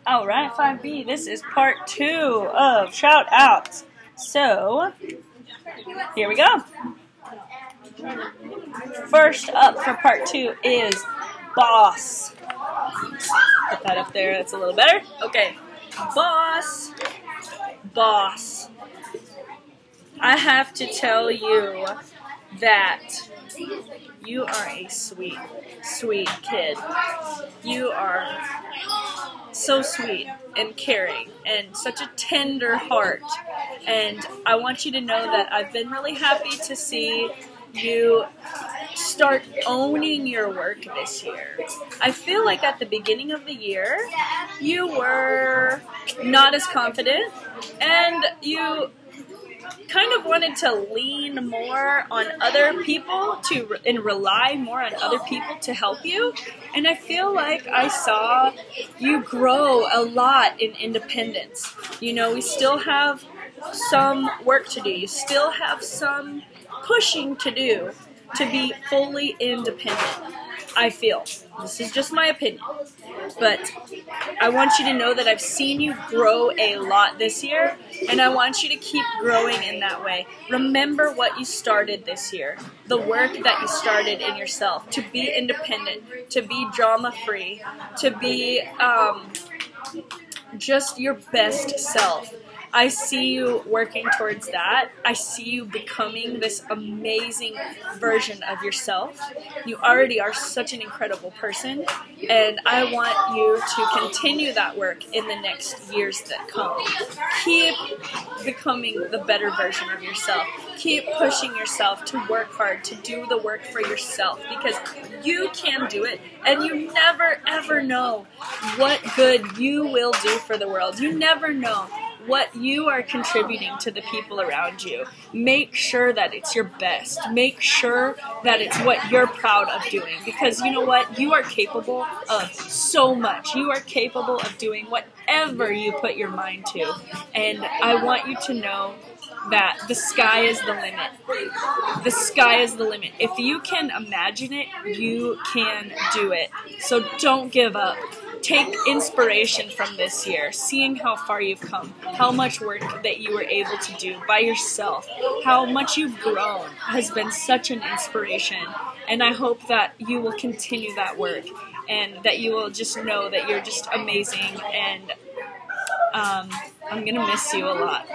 Alright, 5B, this is part 2 of Shoutouts. So, here we go. First up for part 2 is Boss. Put that up there, that's a little better. Okay, Boss. Boss. I have to tell you that you are a sweet, sweet kid. You are so sweet and caring and such a tender heart, and I want you to know that I've been really happy to see you start owning your work this year. I feel like at the beginning of the year you were not as confident and you kind of wanted to lean more on other people and rely more on other people to help you. And I feel like I saw you grow a lot in independence. You know, we still have some work to do. You still have some pushing to do to be fully independent. I feel. This is just my opinion. But I want you to know that I've seen you grow a lot this year, and I want you to keep growing in that way. Remember what you started this year, the work that you started in yourself, to be independent, to be drama-free, to be just your best self. I see you working towards that. I see you becoming this amazing version of yourself. You already are such an incredible person, and I want you to continue that work in the next years that come. Keep becoming the better version of yourself. Keep pushing yourself to work hard, to do the work for yourself, because you can do it, and you never ever know what good you will do for the world. You never know what you are contributing to the people around you. Make sure that it's your best. Make sure that it's what you're proud of doing, because you know what? You are capable of so much. You are capable of doing whatever you put your mind to, and I want you to know that the sky is the limit. The sky is the limit. If you can imagine it, you can do it. So don't give up. Take inspiration from this year, seeing how far you've come, how much work that you were able to do by yourself, how much you've grown has been such an inspiration. And I hope that you will continue that work and that you will just know that you're just amazing, and I'm going to miss you a lot.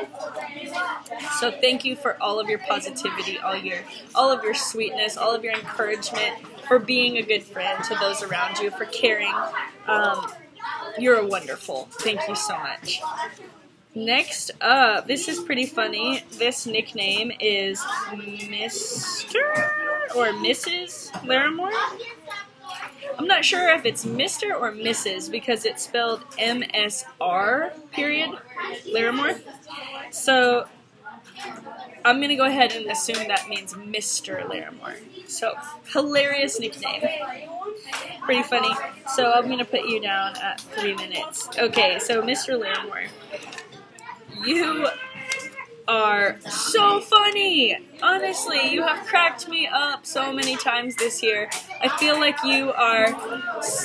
So thank you for all of your positivity, all of your sweetness, all of your encouragement, for being a good friend to those around you, for caring. You're wonderful. Thank you so much. Next up, this is pretty funny. This nickname is Mr. or Mrs. Larimore. I'm not sure if it's Mr. or Mrs. because it's spelled M-S-R period, Larimore. So I'm going to go ahead and assume that means Mr. Larimore. So, hilarious nickname. Pretty funny. So I'm going to put you down at 3 minutes. Okay, so Mr. Larimore, you are so funny. Honestly, you have cracked me up so many times this year. I feel like you are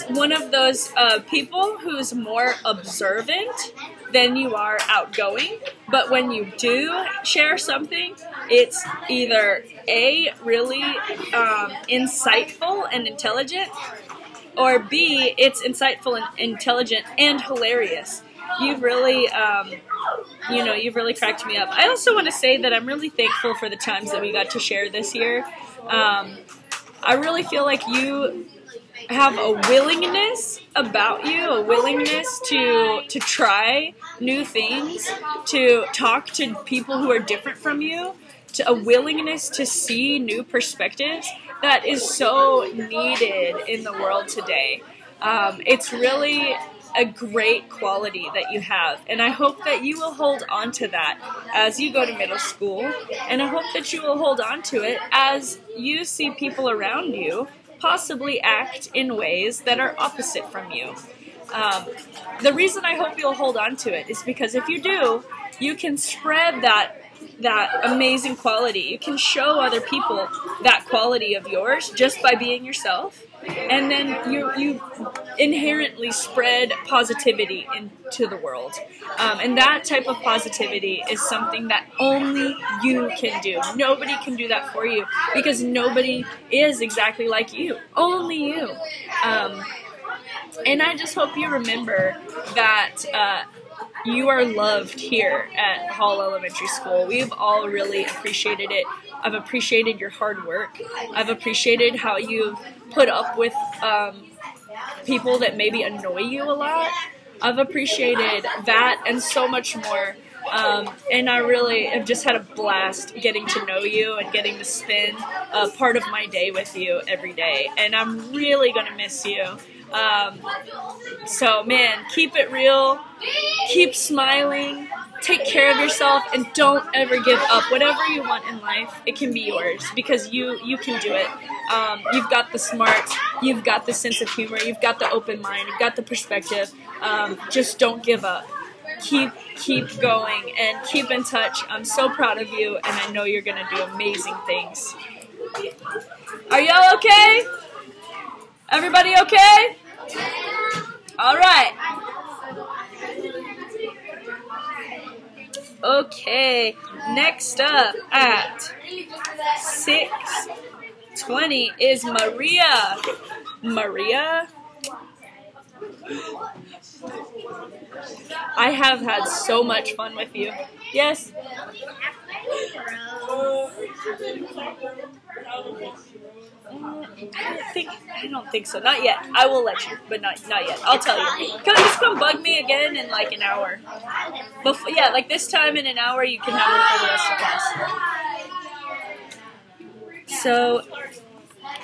one of those people who's more observant than you are outgoing. But when you do share something, it's either A, really insightful and intelligent, or B, it's insightful and intelligent and hilarious. You've really, you've really cracked me up. I also want to say that I'm really thankful for the times that we got to share this year. I really feel like you have a willingness about you, a willingness to try new things, to talk to people who are different from you, to a willingness to see new perspectives that is so needed in the world today. It's really a great quality that you have, and I hope that you will hold on to that as you go to middle school, and I hope that you will hold on to it as you see people around you possibly act in ways that are opposite from you. The reason I hope you'll hold on to it is because if you do, you can spread that amazing quality. You can show other people that quality of yours just by being yourself. and then you inherently spread positivity into the world. And that type of positivity is something that only you can do. Nobody can do that for you because nobody is exactly like you. Only you. And I just hope you remember that you are loved here at Hall Elementary School. We've all really appreciated it. I've appreciated your hard work. I've appreciated how you've put up with people that maybe annoy you a lot. I've appreciated that and so much more. And I really have just had a blast getting to know you and getting to spend part of my day with you every day. And I'm really going to miss you. So man, keep it real, keep smiling, take care of yourself, and don't ever give up. Whatever you want in life, it can be yours because you can do it. You've got the smarts, you've got the sense of humor, you've got the open mind, you've got the perspective. Just don't give up. Keep going and keep in touch. I'm so proud of you, and I know you're gonna do amazing things. Are y'all okay? Everybody okay? All right. Okay, next up at 6:20 is Maria. Maria? I have had so much fun with you. Yes? I don't think so. Not yet. I will let you, but not yet. I'll tell you. Just come bug me again in like an hour. Yeah, like this time in an hour, you can have her for the rest of class. So,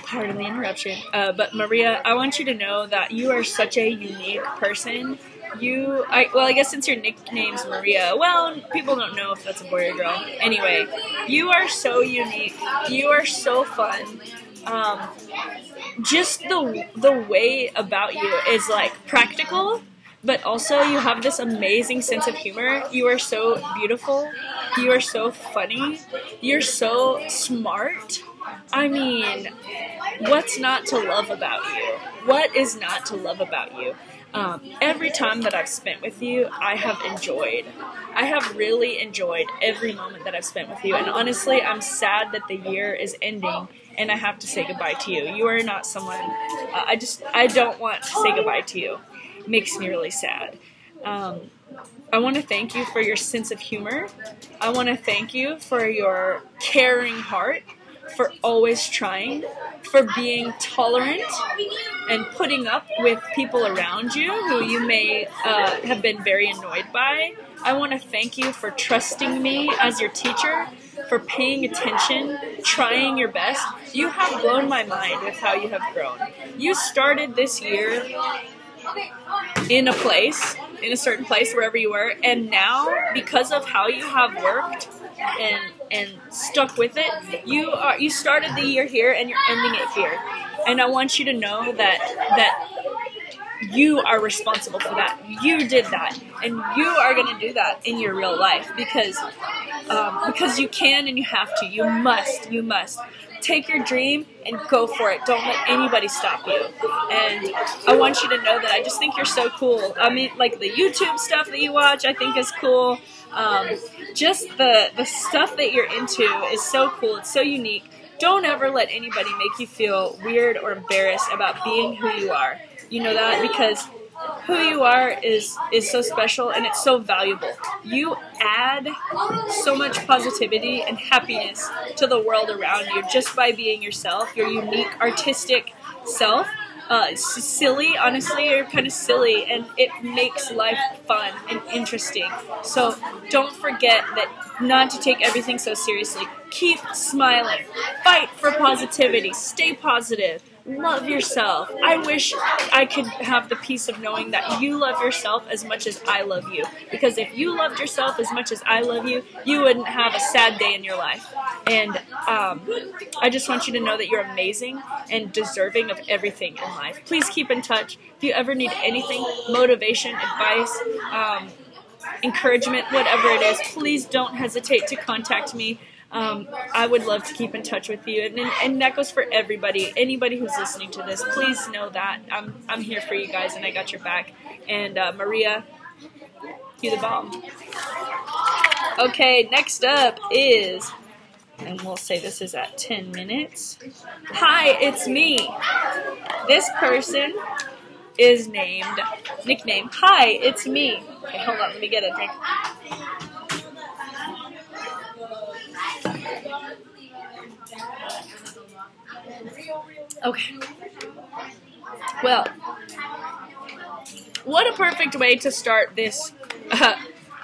pardon the interruption. But Maria, I want you to know that you are such a unique person. I guess since your nickname's Maria, well, people don't know if that's a boy or girl. Anyway, you are so unique. You are so fun. Just the way about you is like practical, but also you have this amazing sense of humor. You are so beautiful. You are so funny. You're so smart. I mean, what's not to love about you? What is not to love about you? Every time that I've spent with you, I have enjoyed. I have really enjoyed every moment that I've spent with you. And honestly, I'm sad that the year is ending and I have to say goodbye to you. You are not someone, I don't want to say goodbye to you. It makes me really sad. I want to thank you for your sense of humor. I want to thank you for your caring heart, for always trying, for being tolerant and putting up with people around you who you may have been very annoyed by. I want to thank you for trusting me as your teacher, for paying attention, trying your best. You have blown my mind with how you have grown. You started this year in a certain place, wherever you were, and now, because of how you have worked and stuck with it, you started the year here and you're ending it here. And I want you to know that you are responsible for that. You did that, and you are going to do that in your real life because you can and you have to. You must. Take your dream and go for it. Don't let anybody stop you. And I want you to know that I just think you're so cool. I mean, like the YouTube stuff that you watch, I think is cool. Just the stuff that you're into is so cool. It's so unique. Don't ever let anybody make you feel weird or embarrassed about being who you are. You know that? Because who you are is so special and it's so valuable. You add so much positivity and happiness to the world around you just by being yourself, your unique artistic self. It's silly, honestly, you're kind of silly, and it makes life fun and interesting. So don't forget that not to take everything so seriously. Keep smiling. Fight for positivity. Stay positive. Love yourself. I wish I could have the peace of knowing that you love yourself as much as I love you. Because if you loved yourself as much as I love you, you wouldn't have a sad day in your life. And I just want you to know that you're amazing and deserving of everything in life. Please keep in touch. If you ever need anything, motivation, advice, encouragement, whatever it is, please don't hesitate to contact me. I would love to keep in touch with you, and that goes for everybody. Anybody who's listening to this, please know that I'm here for you guys, and I got your back. And Maria, you the bomb. Okay, next up is, and we'll say this is at 10 minutes. Hi, it's me. This person is nickname. Hi, it's me. Okay, hold on, let me get a drink. Okay. Well, what a perfect way to start this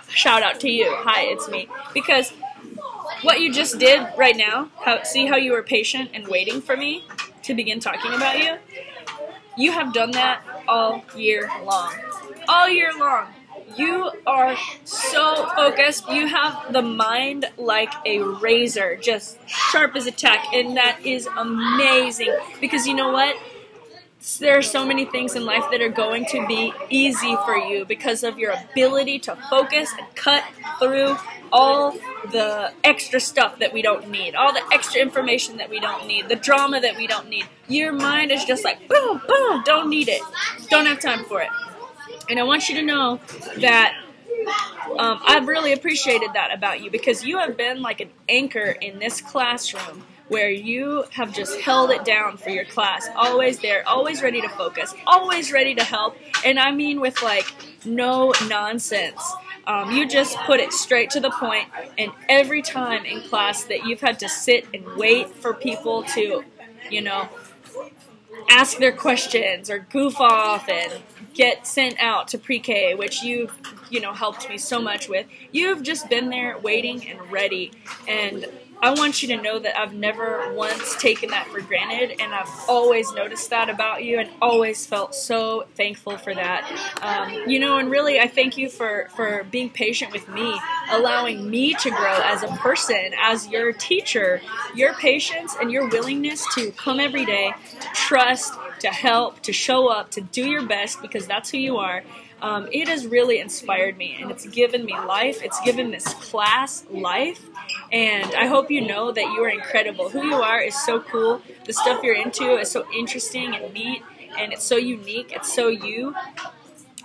shout out to you. Hi, it's me. Because what you just did right now, see how you were patient and waiting for me to begin talking about you? You have done that all year long. All year long. You are so focused. You have the mind like a razor, just sharp as a tack, and that is amazing. Because you know what? There are so many things in life that are going to be easy for you because of your ability to focus and cut through all the extra stuff that we don't need, all the extra information that we don't need, the drama that we don't need. Your mind is just like, boom, boom, don't need it. Don't have time for it. And I want you to know that I've really appreciated that about you, because you have been like an anchor in this classroom where you have just held it down for your class. Always there, always ready to focus, always ready to help. And I mean with like no nonsense. You just put it straight to the point, and every time in class that you've had to sit and wait for people to, you know, ask their questions or goof off and get sent out to pre-K, which you know, helped me so much with. You've just been there waiting and ready, and I want you to know that I've never once taken that for granted, and I've always noticed that about you and always felt so thankful for that. You know, and really I thank you for being patient with me, allowing me to grow as a person, as your teacher. Your patience and your willingness to come every day, to trust, to help, to show up, to do your best, because that's who you are. It has really inspired me, and it's given me life. It's given this class life, and I hope you know that you are incredible. Who you are is so cool. The stuff you're into is so interesting and neat, and it's so unique. It's so you.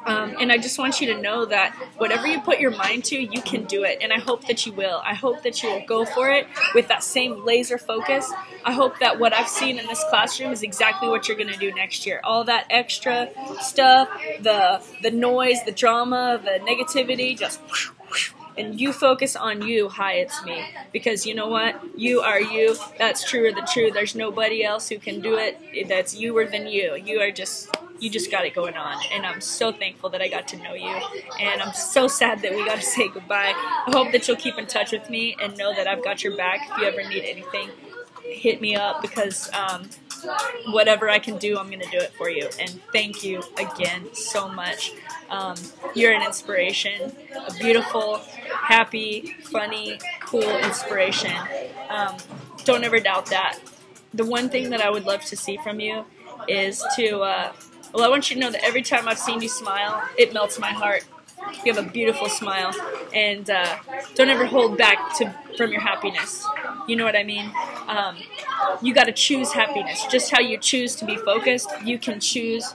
And I just want you to know that whatever you put your mind to, you can do it. And I hope that you will. I hope that you will go for it with that same laser focus. I hope that what I've seen in this classroom is exactly what you're going to do next year. All that extra stuff, the noise, the drama, the negativity, just whoosh, whoosh, and you focus on you. Hi, it's me. Because you know what? You are you. That's true of the true. There's nobody else who can do it that's youer than you. You just got it going on, and I'm so thankful that I got to know you, and I'm so sad that we got to say goodbye. I hope that you'll keep in touch with me and know that I've got your back. If you ever need anything, hit me up, because whatever I can do, I'm going to do it for you. And thank you again so much. You're an inspiration, a beautiful, happy, funny, cool inspiration. Don't ever doubt that. The one thing that I would love to see from you is to... well, I want you to know that every time I've seen you smile, it melts my heart. You have a beautiful smile, and don't ever hold back from your happiness. You know what I mean? You got to choose happiness. Just how you choose to be focused, you can choose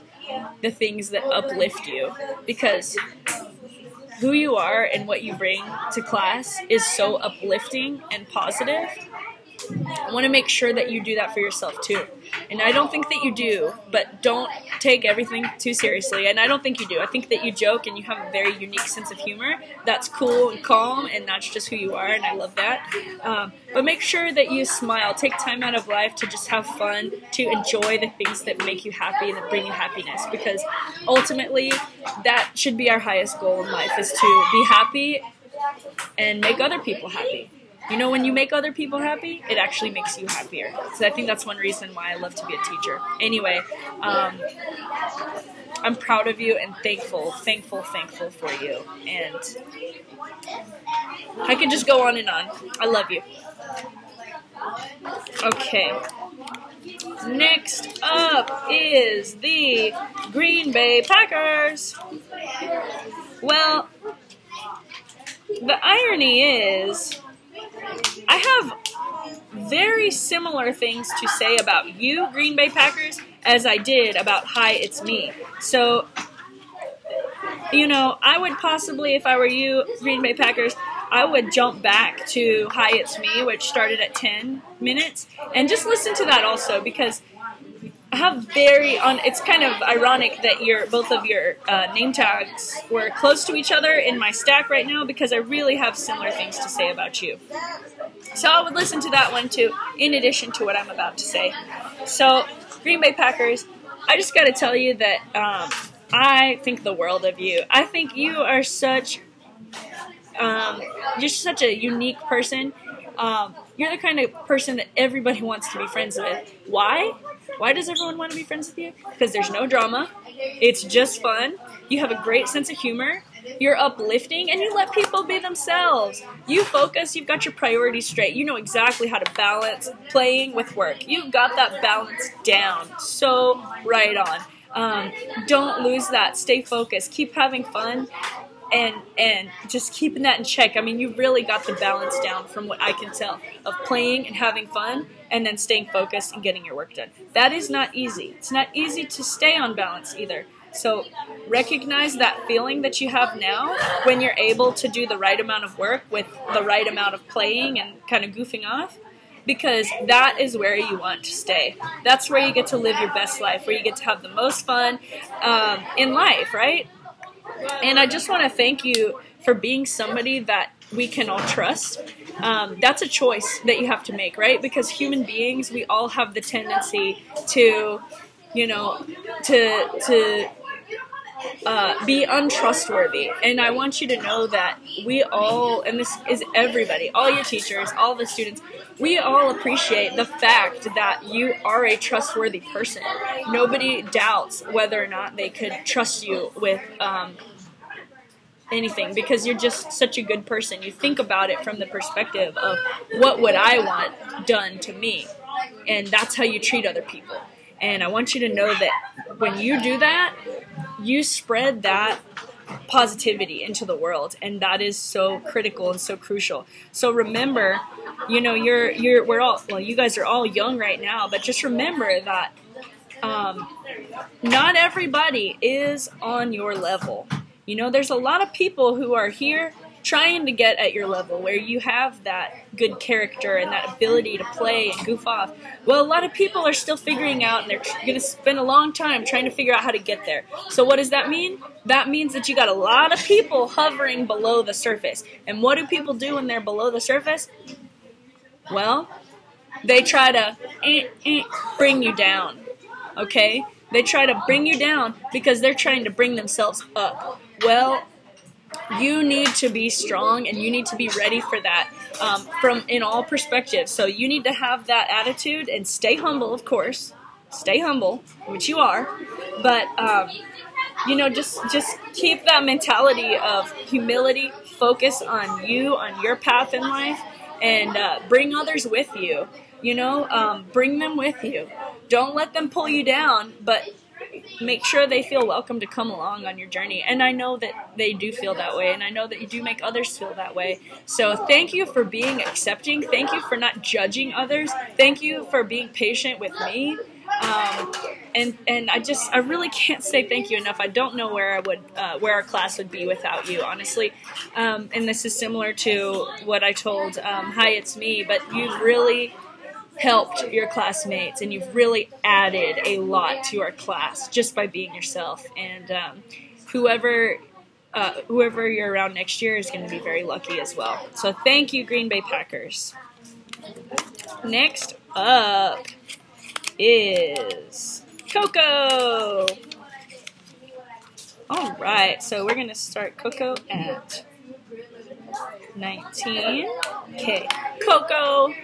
the things that uplift you, because who you are and what you bring to class is so uplifting and positive. I want to make sure that you do that for yourself too. And I don't think that you do, but don't take everything too seriously. And I don't think you do. I think that you joke and you have a very unique sense of humor. That's cool and calm, and that's just who you are, and I love that. But make sure that you smile. Take time out of life to just have fun, to enjoy the things that make you happy and that bring you happiness. Because ultimately, that should be our highest goal in life, is to be happy and make other people happy. You know, when you make other people happy, it actually makes you happier. So I think that's one reason why I love to be a teacher. Anyway, I'm proud of you and thankful for you. And I can just go on and on. I love you. Okay. Next up is the Green Bay Packers. Well, the irony is, I have very similar things to say about you, Green Bay Packers, as I did about Hi, It's Me. So, you know, I would possibly, if I were you, Green Bay Packers, I would jump back to Hi, It's Me, which started at 10 minutes, and just listen to that also, because I have it's kind of ironic that both of your name tags were close to each other in my stack right now, because I really have similar things to say about you. So I would listen to that one too, in addition to what I'm about to say. So, Green Bay Packers, I just got to tell you that I think the world of you. I think you are you're such a unique person. You're the kind of person that everybody wants to be friends with. Why? Why does everyone want to be friends with you? Because there's no drama. It's just fun. You have a great sense of humor. You're uplifting, and you let people be themselves. You focus. You've got your priorities straight. You know exactly how to balance playing with work. You've got that balance down. So right on. Don't lose that. Stay focused. Keep having fun. And just keeping that in check. I mean, you really got the balance down from what I can tell of playing and having fun and then staying focused and getting your work done. That is not easy. It's not easy to stay on balance either. So recognize that feeling that you have now when you're able to do the right amount of work with the right amount of playing and kind of goofing off, because that is where you want to stay. That's where you get to live your best life, where you get to have the most fun in life, right? And I just want to thank you for being somebody that we can all trust. That's a choice that you have to make, right? Because human beings, we all have the tendency to, you know, to be untrustworthy. And I want you to know that we all, and this is everybody, all your teachers, all the students, we all appreciate the fact that you are a trustworthy person. Nobody doubts whether or not they could trust you with anything, because you're just such a good person. You think about it from the perspective of what would I want done to me, and that's how you treat other people. And I want you to know that when you do that, you spread that positivity into the world, and that is so critical and so crucial. So remember, you know, you guys are all young right now, but just remember that not everybody is on your level. You know, there's a lot of people who are here trying to get at your level, where you have that good character and that ability to play and goof off. Well, a lot of people are still figuring out, and they're going to spend a long time trying to figure out how to get there. So what does that mean? That means that you got a lot of people hovering below the surface. And what do people do when they're below the surface? Well, they try to bring you down, okay? They try to bring you down because they're trying to bring themselves up. Well, you need to be strong, and you need to be ready for that from in all perspectives. So you need to have that attitude and stay humble, of course. Stay humble, which you are. But, you know, just keep that mentality of humility, focus on you, on your path in life, and bring others with you. You know, bring them with you. Don't let them pull you down, but make sure they feel welcome to come along on your journey. And I know that they do feel that way, and I know that you do make others feel that way. So thank you for being accepting. Thank you for not judging others. Thank you for being patient with me. And I really can't say thank you enough. I don't know where our class would be without you, honestly. And this is similar to what I told Hi, It's Me, but you've really helped your classmates, and you've really added a lot to our class just by being yourself. And whoever you're around next year is going to be very lucky as well. So thank you, Green Bay Packers. Next up is Coco. All right, so we're going to start Coco at 19. Okay, Coco.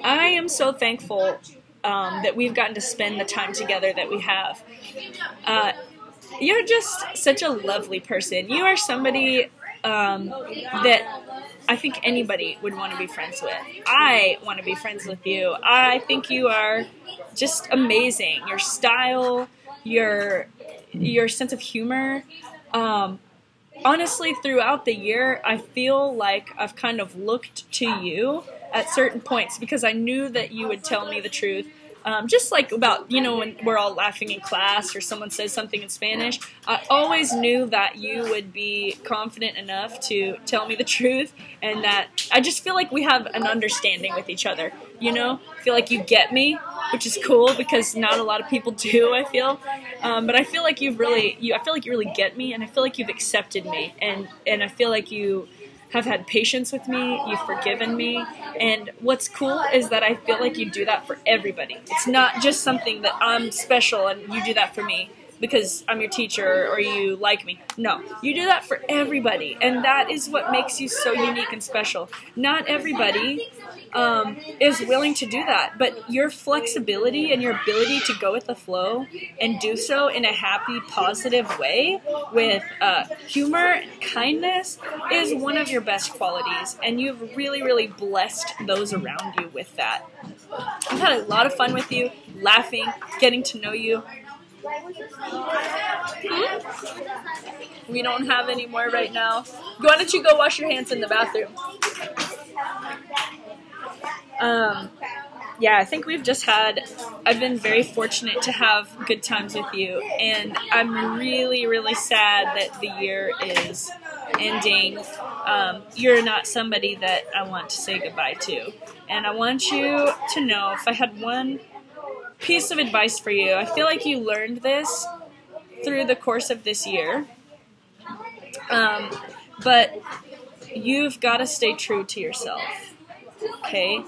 I am so thankful that we've gotten to spend the time together that we have. You're just such a lovely person. You are somebody that I think anybody would want to be friends with. I want to be friends with you. I think you are just amazing. Your style, your sense of humor. Honestly, throughout the year, I feel like I've kind of looked to you at certain points because I knew that you would tell me the truth. Just like about, you know, when we're all laughing in class or someone says something in Spanish, I always knew that you would be confident enough to tell me the truth, and that I just feel like we have an understanding with each other, you know? I feel like you get me, which is cool because not a lot of people do, I feel. But I feel like I feel like you really get me, and I feel like you've accepted me, and I feel like you have had patience with me, you've forgiven me, and what's cool is that I feel like you do that for everybody. It's not just something that I'm special and you do that for me because I'm your teacher or you like me. No, you do that for everybody, and that is what makes you so unique and special. Not everybody is willing to do that, but your flexibility and your ability to go with the flow and do so in a happy, positive way with humor and kindness is one of your best qualities, and you've really, really blessed those around you with that. I've had a lot of fun with you, laughing, getting to know you. We don't have any more right now. Why don't you go wash your hands in the bathroom? Yeah, I think I've been very fortunate to have good times with you, and I'm really, really sad that the year is ending. You're not somebody that I want to say goodbye to, and I want you to know, if I had one piece of advice for you, I feel like you learned this through the course of this year, but you've got to stay true to yourself. Okay,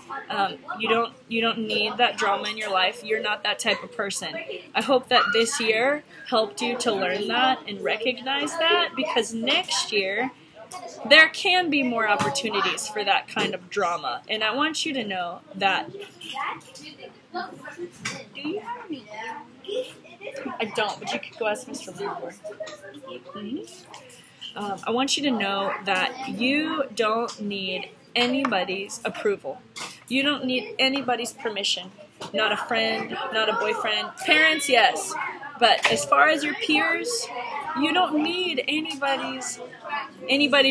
you don't need that drama in your life. You're not that type of person. I hope that this year helped you to learn that and recognize that, because next year there can be more opportunities for that kind of drama, and I want you to know that. Do you have any? I don't, but you could go ask Mr. Bonjour. I want you to know that you don't need anybody's approval. You don't need anybody's permission. Not a friend, not a boyfriend. Parents, yes. But as far as your peers, you don't need anybody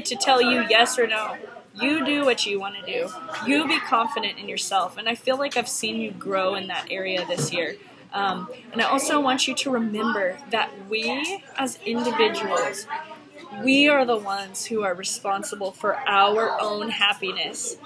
to tell you yes or no. You do what you want to do. You be confident in yourself. And I feel like I've seen you grow in that area this year. And I also want you to remember that we, as individuals, we are the ones who are responsible for our own happiness.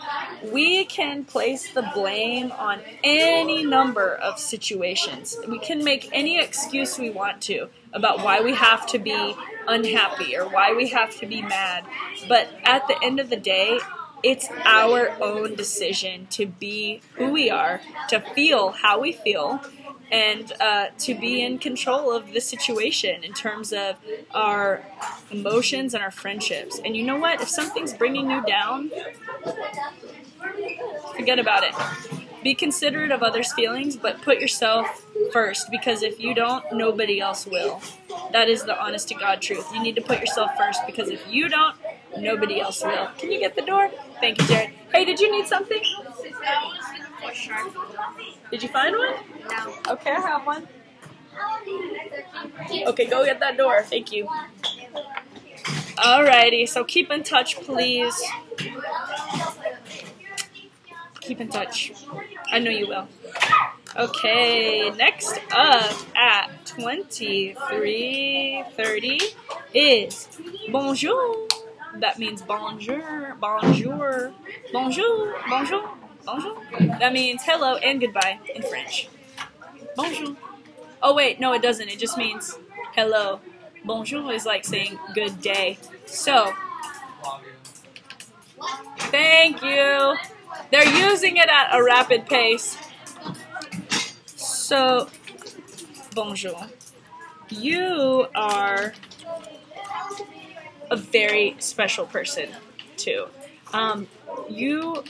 We can place the blame on any number of situations. We can make any excuse we want to about why we have to be unhappy or why we have to be mad. But at the end of the day, it's our own decision to be who we are, to feel how we feel, and to be in control of the situation in terms of our emotions and our friendships. And you know what? If something's bringing you down, forget about it. Be considerate of others' feelings, but put yourself first, because if you don't, nobody else will. That is the honest to God truth. You need to put yourself first, because if you don't, nobody else will. Can you get the door? Thank you, Jared. Hey, did you need something? Did you find one? No. Okay, I have one. Okay, go get that door. Thank you. Alrighty, so keep in touch, please. Keep in touch. I know you will. Okay, next up at 23:30 is Bonjour. That means bonjour, bonjour, bonjour, bonjour, bonjour. That means hello and goodbye in French. Bonjour. Oh wait, no it doesn't. It just means hello. Bonjour is like saying good day. So, thank you. They're using it at a rapid pace. So, bonjour. You are a very special person, too. You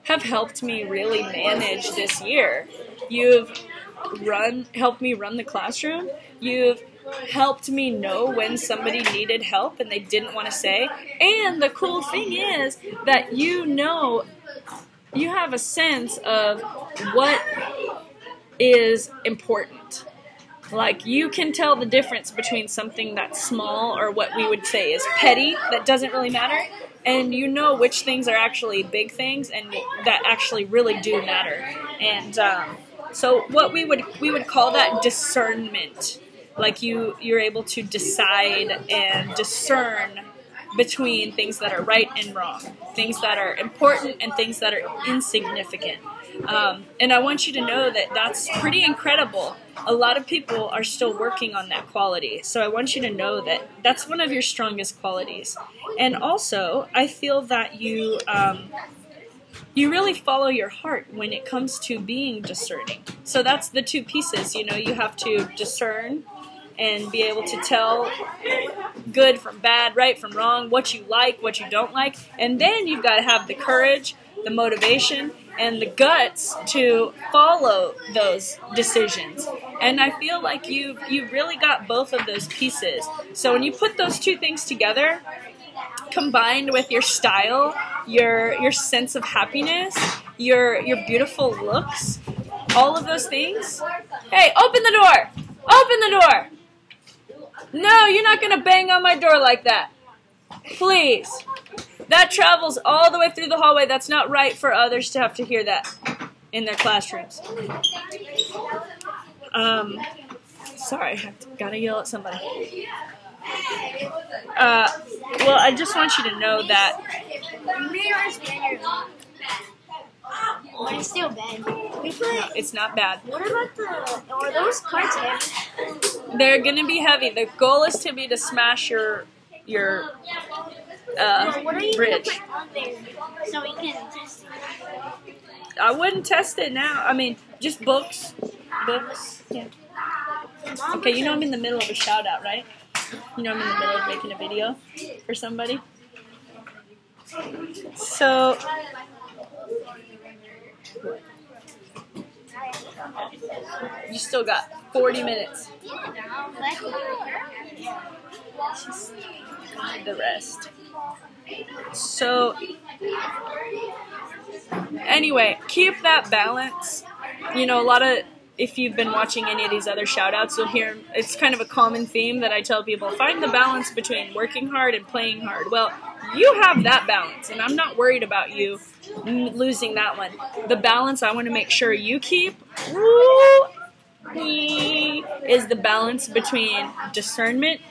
have helped me really manage this year. You've helped me run the classroom. You've helped me know when somebody needed help and they didn't want to say. And the cool thing is that you know, you have a sense of what is important. Like, you can tell the difference between something that's small or what we would say is petty, that doesn't really matter, and you know which things are actually big things and that actually really do matter. And so what we would call that discernment. Like you're able to decide and discern between things that are right and wrong, things that are important and things that are insignificant. And I want you to know that that's pretty incredible. A lot of people are still working on that quality. So I want you to know that that's one of your strongest qualities. And also, I feel that you really follow your heart when it comes to being discerning. So that's the two pieces. You know, you have to discern and be able to tell good from bad, right from wrong, what you like, what you don't like. And then you've got to have the courage, the motivation, and the guts to follow those decisions. And I feel like you've really got both of those pieces. So when you put those two things together, combined with your style, your sense of happiness, your beautiful looks, all of those things. Hey, open the door! Open the door! No, you're not going to bang on my door like that. Please. That travels all the way through the hallway. That's not right for others to have to hear that in their classrooms. Sorry, I've got to yell at somebody. Well, I just want you to know that... But it's still bad. No, it's not bad. What about are those cards heavy? They're going to be heavy. The goal is to be to smash your What are you bridge. gonna put on there so we can test it? I wouldn't test it now. I mean, just books. Books. Yeah. Okay, you know I'm in the middle of a shout out, right? You know I'm in the middle of making a video for somebody. So... you still got 40 minutes. The rest. So, anyway, keep that balance. You know, if you've been watching any of these other shout-outs, you'll hear it's kind of a common theme that I tell people, find the balance between working hard and playing hard. Well, you have that balance, and I'm not worried about you losing that one. The balance I want to make sure you keep is the balance between discernment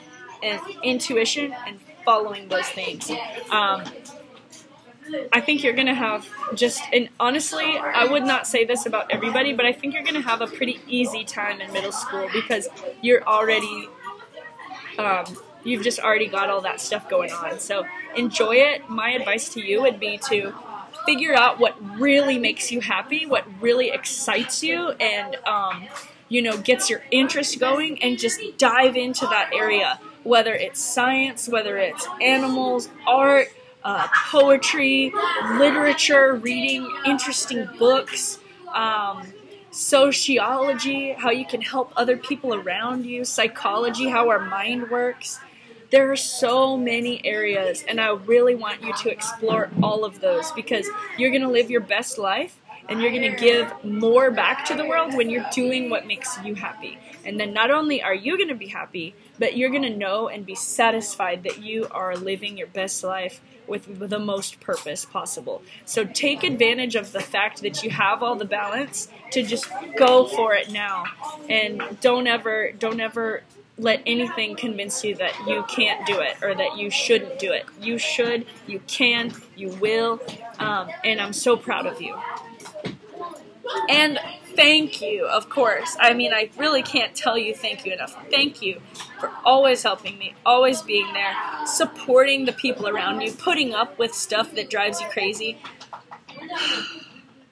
and intuition and following those things. I think you're going to have and honestly, I would not say this about everybody, but I think you're going to have a pretty easy time in middle school because you're already, you've just already got all that stuff going on. So enjoy it. My advice to you would be to figure out what really makes you happy, what really excites you, and, you know, gets your interest going, and just dive into that area, whether it's science, whether it's animals, art, poetry, literature, reading interesting books, sociology, how you can help other people around you, psychology, how our mind works. There are so many areas, and I really want you to explore all of those because you're going to live your best life and you're going to give more back to the world when you're doing what makes you happy. And then not only are you going to be happy, but you're going to know and be satisfied that you are living your best life with the most purpose possible. So take advantage of the fact that you have all the balance to just go for it now. And don't ever let anything convince you that you can't do it or that you shouldn't do it. You should, you can, you will, and I'm so proud of you. And thank you, of course. I mean, I really can't tell you thank you enough. Thank you for always helping me, always being there, supporting the people around you, putting up with stuff that drives you crazy.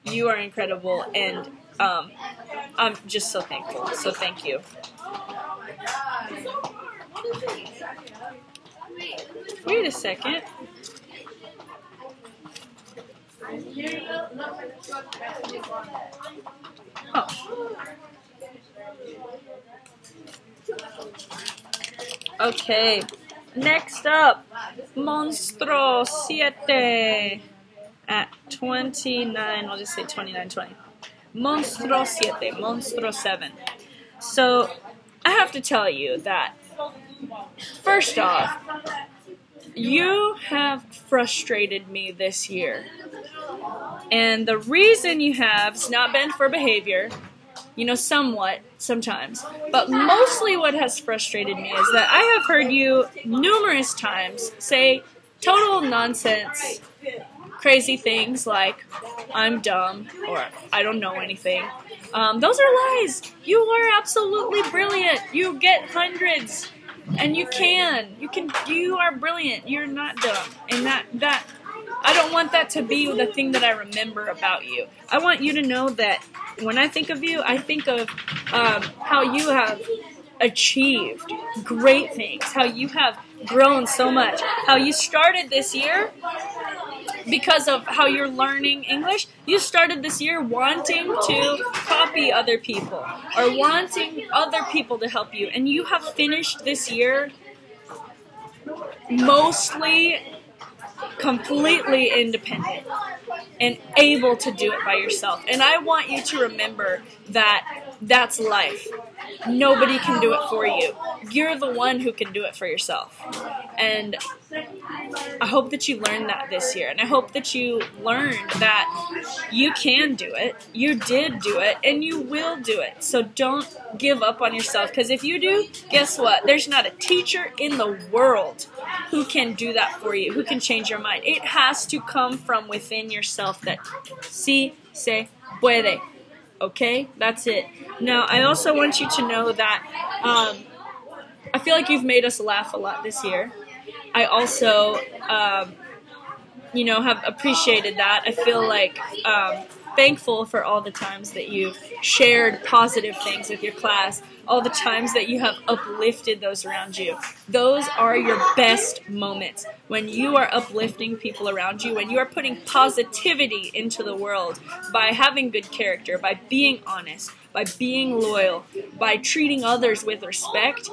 You are incredible, and I'm just so thankful. So thank you. Wait a second. Oh. Okay. Next up, Monstro Siete at 29. I'll just say 29:20. Monstro Siete, Monstro 7. So, I have to tell you that, first off, you have frustrated me this year. And the reason you have is not been for behavior, you know, somewhat, sometimes. But mostly what has frustrated me is that I have heard you numerous times say total nonsense, crazy things like, I'm dumb, or I don't know anything. Those are lies. You are absolutely brilliant. You get hundreds, and you are brilliant. You're not dumb. And that, I don't want that to be the thing that I remember about you. I want you to know that when I think of you, I think of how you have achieved great things, how you have grown so much, how you started this year because of how you're learning English. You started this year wanting to copy other people or wanting other people to help you, and you have finished this year mostly completely independent and able to do it by yourself. And I want you to remember that that's life. Nobody can do it for you. You're the one who can do it for yourself. And I hope that you learned that this year. And I hope that you learned that you can do it. You did do it. And you will do it. So don't give up on yourself. Because if you do, guess what? There's not a teacher in the world who can do that for you, who can change your mind. It has to come from within yourself that sí se puede. Okay? That's it. Now, I also want you to know that I feel like you've made us laugh a lot this year. I also, you know, have appreciated that. I feel like thankful for all the times that you've shared positive things with your class, all the times that you have uplifted those around you. Those are your best moments, when you are uplifting people around you, when you are putting positivity into the world by having good character, by being honest, by being loyal, by treating others with respect.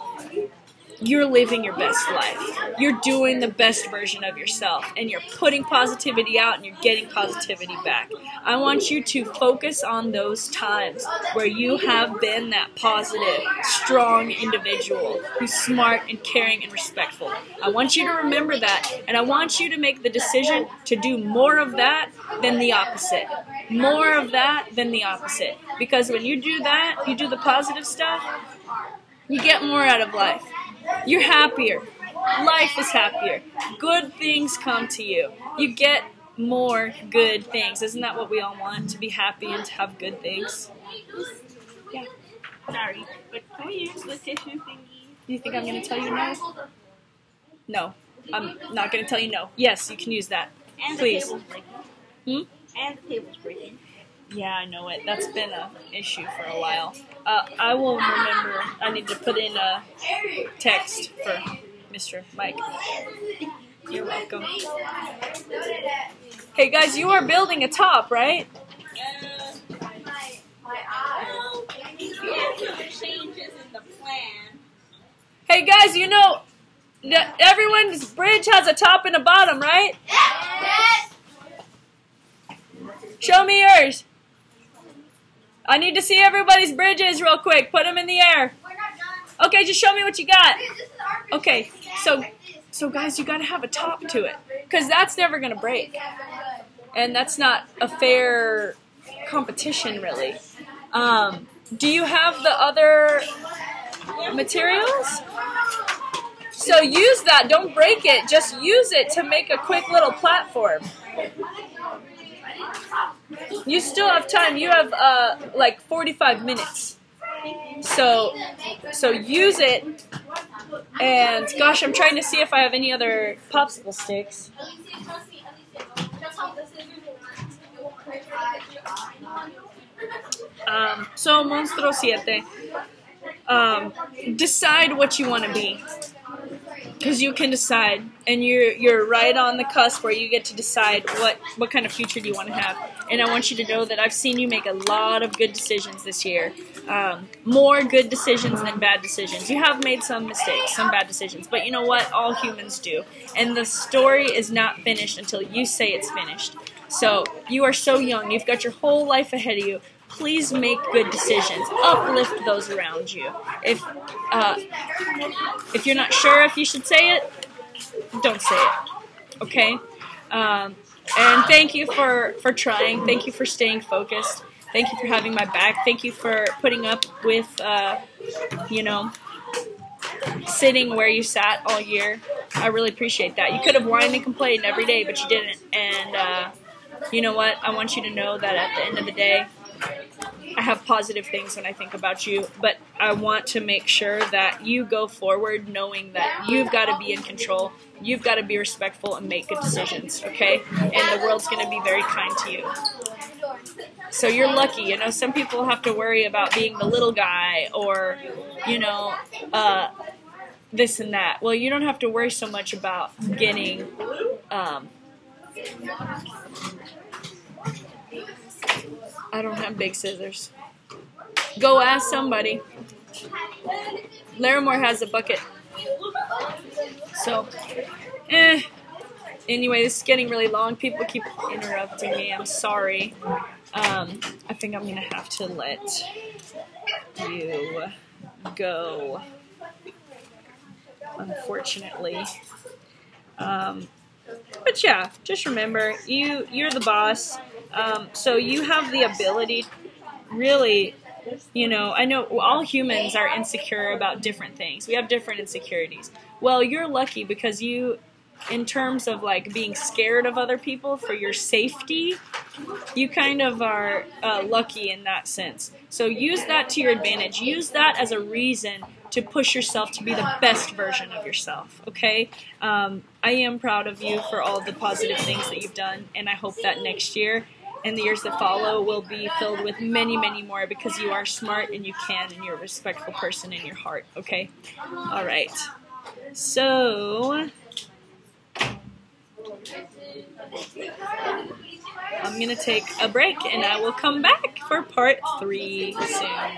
You're living your best life. You're doing the best version of yourself, and you're putting positivity out and you're getting positivity back. I want you to focus on those times where you have been that positive, strong individual who's smart and caring and respectful. I want you to remember that, and I want you to make the decision to do more of that than the opposite. More of that than the opposite. Because when you do that, you do the positive stuff, you get more out of life. You're happier. Life is happier. Good things come to you. You get more good things. Isn't that what we all want? To be happy and to have good things? Yeah. Sorry, but can we use the tissue thingy? Do you think I'm going to tell you no? No. I'm not going to tell you no. Yes, you can use that. And Please. the table's breaking. And the table's breaking. Yeah, I know it. That's been an issue for a while. I will remember. I need to put in a text for Mr. Mike. You're welcome. Hey guys, you are building a top, right? Changes in the plan. Hey guys, you know that everyone's bridge has a top and a bottom, right? Yes. Show me yours. I need to see everybody's bridges real quick. Put them in the air. We're not done. Okay, just show me what you got. This is our Okay, so guys, you gotta have a top to it, because that's never gonna break, and that's not a fair competition, really. Do you have the other materials? So use that. Don't break it. Just use it to make a quick little platform. You still have time. You have like 45 minutes. So use it. And gosh, I'm trying to see if I have any other popsicle sticks. So Monstro Siete. Decide what you want to be. Because you can decide, and you're right on the cusp where you get to decide what kind of future do you want to have. And I want you to know that I've seen you make a lot of good decisions this year. More good decisions than bad decisions. You have made some mistakes, some bad decisions, but you know what? All humans do. And the story is not finished until you say it's finished. So you are so young. You've got your whole life ahead of you. Please make good decisions. Uplift those around you. If you're not sure if you should say it, don't say it. Okay? And thank you for trying. Thank you for staying focused. Thank you for having my back. Thank you for putting up with, you know, sitting where you sat all year. I really appreciate that. You could have whined and complained every day, but you didn't. And you know what? I want you to know that at the end of the day, I have positive things when I think about you, but I want to make sure that you go forward knowing that you've got to be in control, you've got to be respectful and make good decisions, okay? And the world's going to be very kind to you. So you're lucky, you know, some people have to worry about being the little guy or, you know, this and that. Well, you don't have to worry so much about getting, I don't have big scissors. Go ask somebody. Larimore has a bucket. So, anyway, this is getting really long. People keep interrupting me. I'm sorry. I think I'm going to have to let you go, unfortunately. But yeah, just remember, you're the boss. So you have the ability, really, you know, I know all humans are insecure about different things. We have different insecurities. Well, you're lucky because you, in terms of like being scared of other people for your safety, you kind of are lucky in that sense. So use that to your advantage. Use that as a reason to push yourself to be the best version of yourself, okay? I am proud of you for all the positive things that you've done, and I hope that next year and the years that follow will be filled with many, many more because you are smart and you can and you're a respectful person in your heart, okay? All right. So I'm going to take a break and I will come back for part 3 soon.